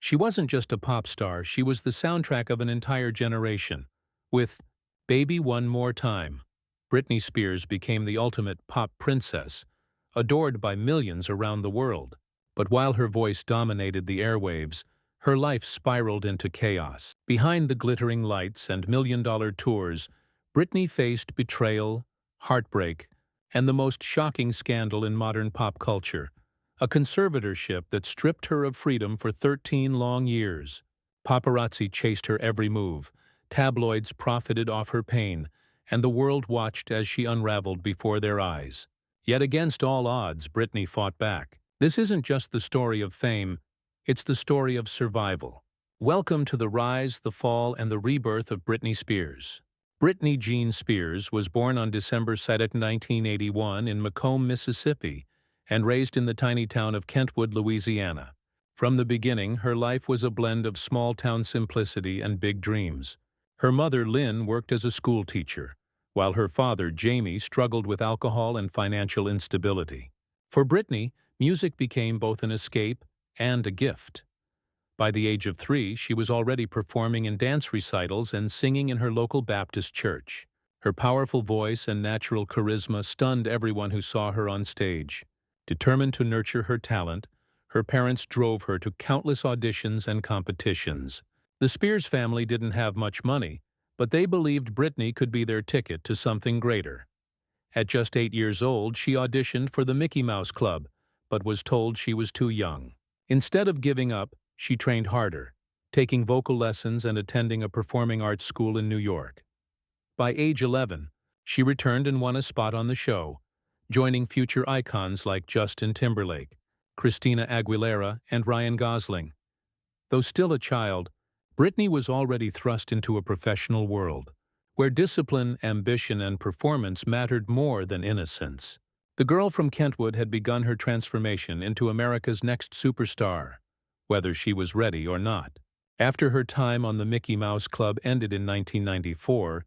She wasn't just a pop star, she was the soundtrack of an entire generation. With Baby One More Time, Britney Spears became the ultimate pop princess, adored by millions around the world. But while her voice dominated the airwaves, her life spiraled into chaos. Behind the glittering lights and million-dollar tours, Britney faced betrayal, heartbreak, and the most shocking scandal in modern pop culture, a conservatorship that stripped her of freedom for 13 long years. Paparazzi chased her every move, tabloids profited off her pain, and the world watched as she unraveled before their eyes. Yet against all odds, Britney fought back. This isn't just the story of fame, it's the story of survival. Welcome to the rise, the fall, and the rebirth of Britney Spears. Britney Jean Spears was born on December 2, 1981 in Macomb, Mississippi, and raised in the tiny town of Kentwood, Louisiana. From the beginning, her life was a blend of small-town simplicity and big dreams. Her mother, Lynn, worked as a school teacher, while her father, Jamie, struggled with alcohol and financial instability. For Britney, music became both an escape and a gift. By the age of 3, she was already performing in dance recitals and singing in her local Baptist church. Her powerful voice and natural charisma stunned everyone who saw her on stage. Determined to nurture her talent, her parents drove her to countless auditions and competitions. The Spears family didn't have much money, but they believed Britney could be their ticket to something greater. At just 8 years old, she auditioned for the Mickey Mouse Club, but was told she was too young. Instead of giving up, she trained harder, taking vocal lessons and attending a performing arts school in New York. By age 11, she returned and won a spot on the show, joining future icons like Justin Timberlake, Christina Aguilera, and Ryan Gosling. Though still a child, Britney was already thrust into a professional world, where discipline, ambition, and performance mattered more than innocence. The girl from Kentwood had begun her transformation into America's next superstar, whether she was ready or not. After her time on the Mickey Mouse Club ended in 1994,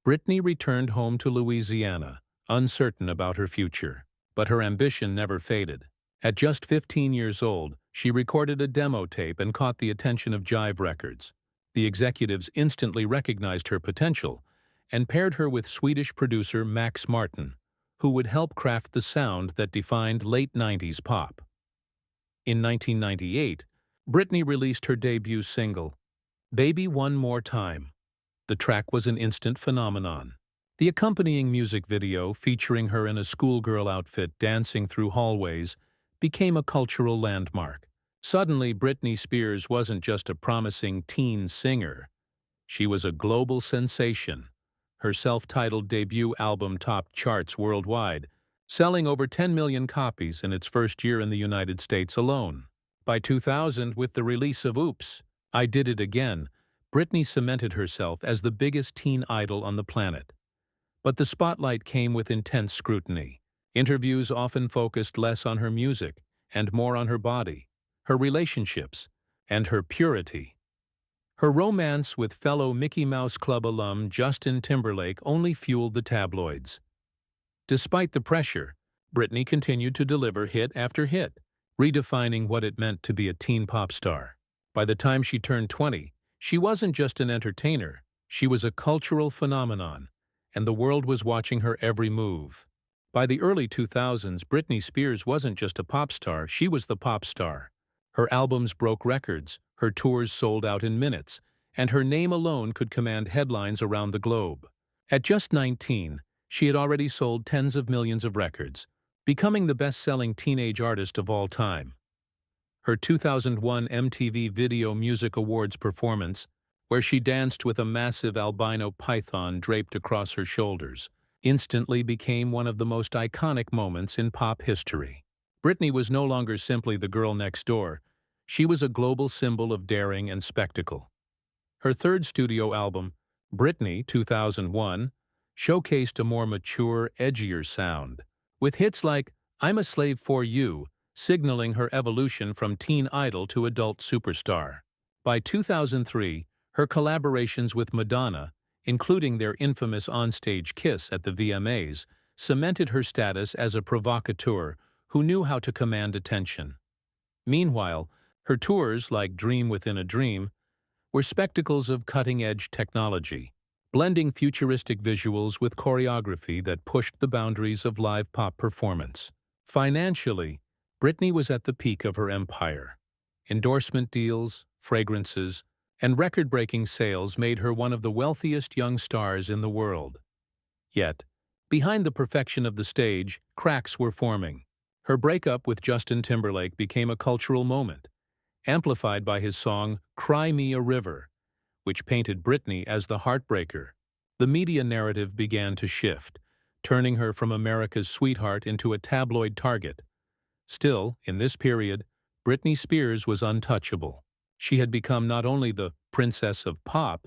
Britney returned home to Louisiana, uncertain about her future. But her ambition never faded. At just 15 years old, she recorded a demo tape and caught the attention of Jive Records. The executives instantly recognized her potential and paired her with Swedish producer Max Martin, who would help craft the sound that defined late 90s pop. In 1998, Britney released her debut single, Baby One More Time. The track was an instant phenomenon. The accompanying music video, featuring her in a schoolgirl outfit dancing through hallways, became a cultural landmark. Suddenly, Britney Spears wasn't just a promising teen singer. She was a global sensation. Her self-titled debut album topped charts worldwide, selling over 10 million copies in its first year in the United States alone. By 2000, with the release of Oops, I Did It Again, Britney cemented herself as the biggest teen idol on the planet. But the spotlight came with intense scrutiny. Interviews often focused less on her music and more on her body, her relationships, and her purity. Her romance with fellow Mickey Mouse Club alum Justin Timberlake only fueled the tabloids. Despite the pressure, Britney continued to deliver hit after hit, redefining what it meant to be a teen pop star. By the time she turned 20, she wasn't just an entertainer, she was a cultural phenomenon, and the world was watching her every move. By the early 2000s, Britney Spears wasn't just a pop star, she was the pop star. Her albums broke records, her tours sold out in minutes, and her name alone could command headlines around the globe. At just 19, she had already sold tens of millions of records, becoming the best-selling teenage artist of all time. Her 2001 MTV Video Music Awards performance, where she danced with a massive albino python draped across her shoulders, instantly became one of the most iconic moments in pop history. Britney was no longer simply the girl next door. She was a global symbol of daring and spectacle. Her third studio album, Britney 2001, showcased a more mature, edgier sound, with hits like I'm a Slave for You, signaling her evolution from teen idol to adult superstar. By 2003, her collaborations with Madonna, including their infamous onstage kiss at the VMAs, cemented her status as a provocateur who knew how to command attention. Meanwhile, Her tours, like Dream Within a Dream, were spectacles of cutting-edge technology, blending futuristic visuals with choreography that pushed the boundaries of live pop performance. Financially, Britney was at the peak of her empire. Endorsement deals, fragrances, and record-breaking sales made her one of the wealthiest young stars in the world. Yet, behind the perfection of the stage, cracks were forming. Her breakup with Justin Timberlake became a cultural moment, amplified by his song Cry Me a River, which painted Britney as the heartbreaker. The media narrative began to shift, turning her from America's sweetheart into a tabloid target. Still, in this period, Britney Spears was untouchable. She had become not only the princess of pop,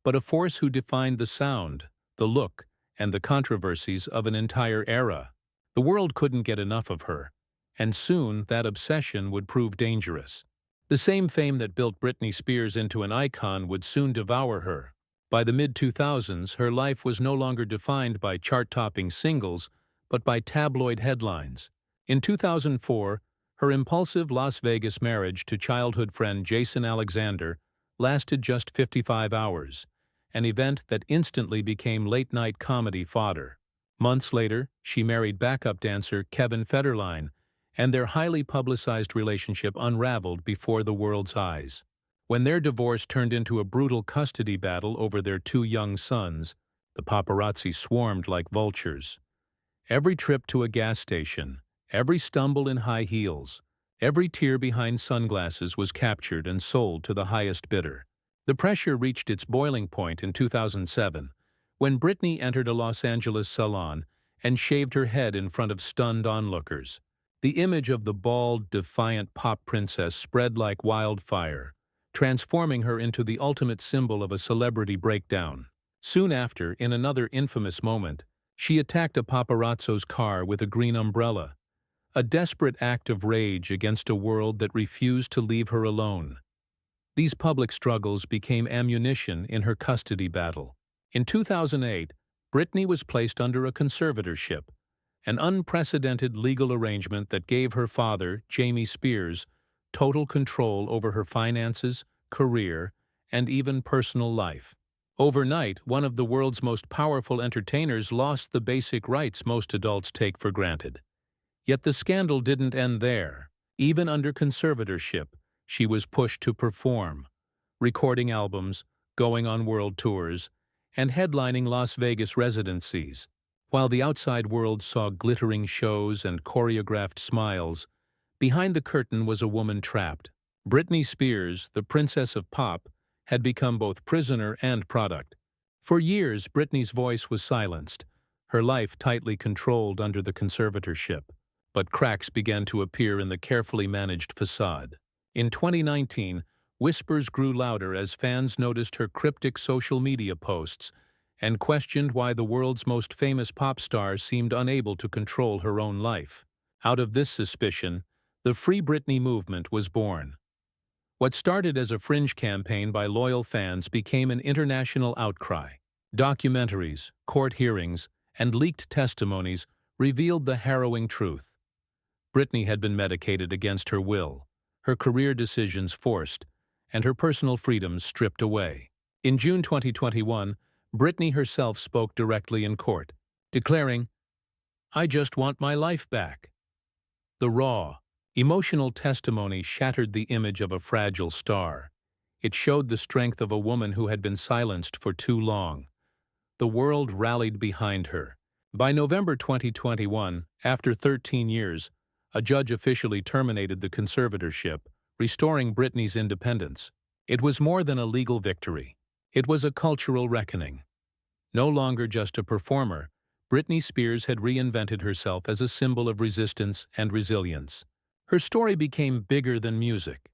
but a force who defined the sound, the look, and the controversies of an entire era. The world couldn't get enough of her, and soon that obsession would prove dangerous. The same fame that built Britney Spears into an icon would soon devour her. By the mid-2000s, her life was no longer defined by chart-topping singles, but by tabloid headlines. In 2004, her impulsive Las Vegas marriage to childhood friend Jason Alexander lasted just 55 hours, an event that instantly became late-night comedy fodder. Months later, she married backup dancer Kevin Federline, and their highly publicized relationship unraveled before the world's eyes. When their divorce turned into a brutal custody battle over their two young sons, the paparazzi swarmed like vultures. Every trip to a gas station, every stumble in high heels, every tear behind sunglasses was captured and sold to the highest bidder. The pressure reached its boiling point in 2007, when Britney entered a Los Angeles salon and shaved her head in front of stunned onlookers. The image of the bald, defiant pop princess spread like wildfire, transforming her into the ultimate symbol of a celebrity breakdown. Soon after, in another infamous moment, she attacked a paparazzo's car with a green umbrella, a desperate act of rage against a world that refused to leave her alone. These public struggles became ammunition in her custody battle. In 2008, Britney was placed under a conservatorship, an unprecedented legal arrangement that gave her father, Jamie Spears, total control over her finances, career, and even personal life. Overnight, one of the world's most powerful entertainers lost the basic rights most adults take for granted. Yet the scandal didn't end there. Even under conservatorship, she was pushed to perform, recording albums, going on world tours, and headlining Las Vegas residencies. While the outside world saw glittering shows and choreographed smiles, behind the curtain was a woman trapped. Britney Spears, the princess of pop, had become both prisoner and product. For years, Britney's voice was silenced, her life tightly controlled under the conservatorship. But cracks began to appear in the carefully managed facade. In 2019, whispers grew louder as fans noticed her cryptic social media posts and questioned why the world's most famous pop star seemed unable to control her own life. Out of this suspicion, the Free Britney movement was born. What started as a fringe campaign by loyal fans became an international outcry. Documentaries, court hearings, and leaked testimonies revealed the harrowing truth. Britney had been medicated against her will, her career decisions forced, and her personal freedoms stripped away. In June 2021, Britney herself spoke directly in court, declaring, "I just want my life back." The raw, emotional testimony shattered the image of a fragile star. It showed the strength of a woman who had been silenced for too long. The world rallied behind her. By November 2021, after 13 years, a judge officially terminated the conservatorship, restoring Britney's independence. It was more than a legal victory. It was a cultural reckoning. No longer just a performer, Britney Spears had reinvented herself as a symbol of resistance and resilience. Her story became bigger than music.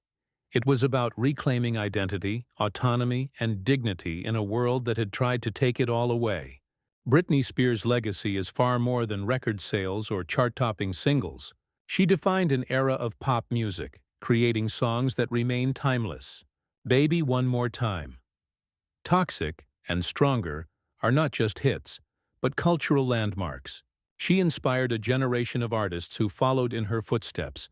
It was about reclaiming identity, autonomy, and dignity in a world that had tried to take it all away. Britney Spears' legacy is far more than record sales or chart-topping singles. She defined an era of pop music, creating songs that remain timeless. Baby One More Time, Toxic, and Stronger are not just hits, but cultural landmarks. She inspired a generation of artists who followed in her footsteps,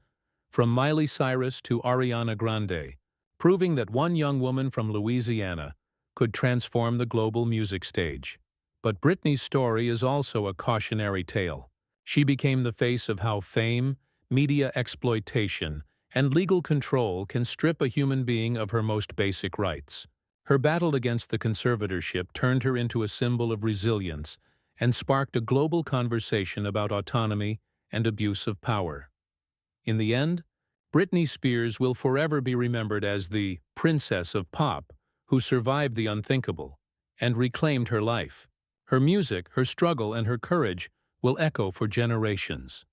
from Miley Cyrus to Ariana Grande, proving that one young woman from Louisiana could transform the global music stage. But Britney's story is also a cautionary tale. She became the face of how fame, media exploitation, and legal control can strip a human being of her most basic rights. Her battle against the conservatorship turned her into a symbol of resilience and sparked a global conversation about autonomy and abuse of power. In the end, Britney Spears will forever be remembered as the princess of pop who survived the unthinkable and reclaimed her life. Her music, her struggle, and her courage will echo for generations.